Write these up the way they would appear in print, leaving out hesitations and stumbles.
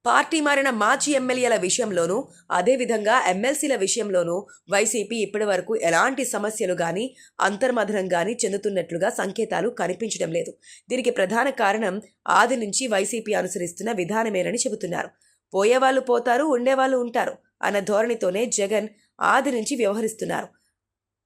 Party మారిన మాజీ ఎమ్మెల్యేల విషయంలోనూ అదేవిధంగా ఎమ్మెల్సీల విషయంలోనూ వైసీపీ ఇప్పటి వరకు ఎలాంటి సమస్యలు గాని అంతర్మథనం గాని చెందుతున్నట్లుగా సంకేతాలు కనిపించడం లేదు. దీనికి ప్రధాన కారణం ఆది నుంచి వైసీపీ అనుసరిస్తున్న విధానమేనని చెబుతున్నారు. పోయేవాళ్లు పోతారు, ఉండేవాళ్లు ఉంటారు అన్న ధోరణితోనే జగన్ ఆది నుంచి వ్యవహరిస్తున్నారు.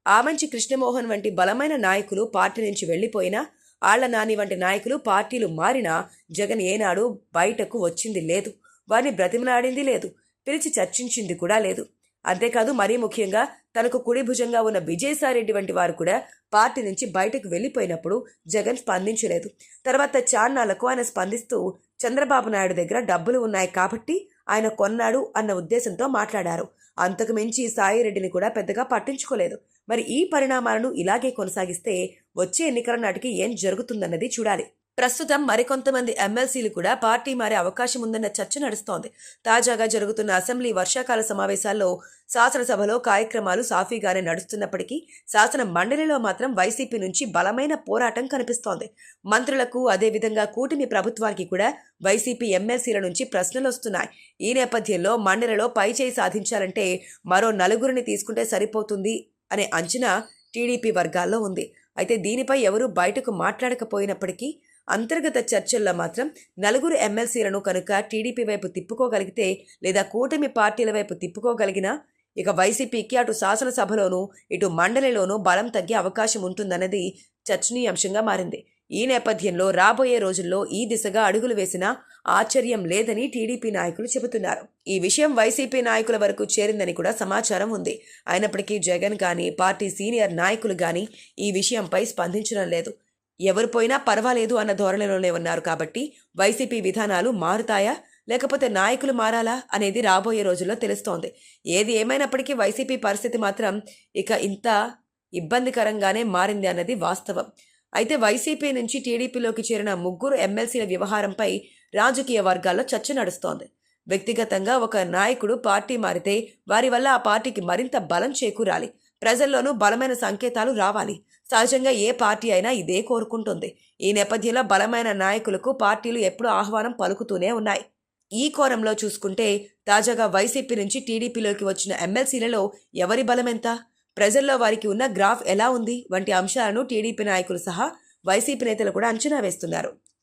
ఆమంచి కృష్ణమోహన్ వంటి బలమైన నాయకులు పార్టీ నుంచి వెళ్లిపోయినా, ఆళ్ల నాని వంటి నాయకులు పార్టీలు మారినా జగన్ ఏనాడు బయటకు వచ్చింది లేదు, వారిని బ్రతిమలాడింది లేదు, పిలిచి చర్చించింది కూడా లేదు. అంతేకాదు మరీ ముఖ్యంగా తనకు కుడి భుజంగా ఉన్న విజయసాయిరెడ్డి వంటి వారు కూడా పార్టీ నుంచి బయటకు వెళ్లిపోయినప్పుడు జగన్ స్పందించలేదు. తర్వాత చాన్నాళ్లకు ఆయన స్పందిస్తూ చంద్రబాబు నాయుడు దగ్గర డబ్బులు ఉన్నాయి కాబట్టి ఆయన కొన్నాడు అన్న ఉద్దేశంతో మాట్లాడారు. అంతకు మించి సాయిరెడ్డిని కూడా పెద్దగా పట్టించుకోలేదు. మరి ఈ పరిణామాలను ఇలాగే కొనసాగిస్తే వచ్చే ఎన్నికల నాటికి ఏం జరుగుతుందన్నది చూడాలి. ప్రస్తుతం మరికొంతమంది ఎమ్మెల్సీలు కూడా పార్టీ మారే అవకాశం ఉందన్న చర్చ నడుస్తోంది. తాజాగా జరుగుతున్న అసెంబ్లీ వర్షాకాల సమావేశాల్లో శాసనసభలో కార్యక్రమాలు సాఫీగానే నడుస్తున్నప్పటికీ శాసన మండలిలో మాత్రం వైసీపీ నుంచి బలమైన పోరాటం కనిపిస్తోంది. మంత్రులకు అదేవిధంగా కూటమి ప్రభుత్వానికి కూడా వైసీపీ ఎమ్మెల్సీల నుంచి ప్రశ్నలు వస్తున్నాయి. ఈ నేపథ్యంలో మండలిలో పైచేయి సాధించాలంటే మరో 4 తీసుకుంటే సరిపోతుంది అనే అంచనా టీడీపీ వర్గాల్లో ఉంది. అయితే దీనిపై ఎవరూ బయటకు మాట్లాడకపోయినప్పటికీ అంతర్గత చర్చల్లో మాత్రం 4 ఎమ్మెల్సీలను కనుక టీడీపీ వైపు తిప్పుకోగలిగితే లేదా కూటమి పార్టీల వైపు తిప్పుకోగలిగినా ఇక వైసీపీకి అటు శాసనసభలోనూ ఇటు మండలిలోనూ బలం తగ్గే అవకాశం ఉంటుందన్నది చర్చనీయాంశంగా మారింది. ఈ నేపథ్యంలో రాబోయే రోజుల్లో ఈ దిశగా అడుగులు వేసినా ఆశ్చర్యం లేదని టీడీపీ నాయకులు చెబుతున్నారు. ఈ విషయం వైసీపీ నాయకుల వరకు చేరిందని కూడా సమాచారం ఉంది. అయినప్పటికీ జగన్ కానీ పార్టీ సీనియర్ నాయకులు కానీ ఈ విషయంపై స్పందించడం లేదు. ఎవరు పోయినా పర్వాలేదు అన్న ధోరణిలోనే ఉన్నారు. కాబట్టి వైసీపీ విధానాలు మారుతాయా లేకపోతే నాయకులు మారాలా అనేది రాబోయే రోజుల్లో తెలుస్తోంది. ఏది ఏమైనప్పటికీ వైసీపీ పరిస్థితి మాత్రం ఇక ఇంత ఇబ్బందికరంగానే మారింది అన్నది వాస్తవం. అయితే వైసీపీ నుంచి టీడీపీలోకి చేరిన 3 ఎమ్మెల్సీల వ్యవహారంపై రాజకీయ వర్గాల్లో చర్చ నడుస్తోంది. వ్యక్తిగతంగా ఒక నాయకుడు పార్టీ మారితే వారి వల్ల ఆ పార్టీకి మరింత బలం చేకూరాలి, ప్రజల్లోనూ బలమైన సంకేతాలు రావాలి. సహజంగా ఏ పార్టీ అయినా ఇదే కోరుకుంటుంది. ఈ నేపథ్యంలో బలమైన నాయకులకు పార్టీలు ఎప్పుడూ ఆహ్వానం పలుకుతూనే ఉన్నాయి. ఈ కోణంలో చూసుకుంటే తాజాగా వైసీపీ నుంచి టీడీపీలోకి వచ్చిన ఎమ్మెల్సీలలో ఎవరి బలమెంత, ప్రజల్లో వారికి ఉన్న గ్రాఫ్ ఎలా ఉంది వంటి అంశాలను టీడీపీ నాయకులు సహా వైసీపీ నేతలు కూడా అంచనా వేస్తున్నారు.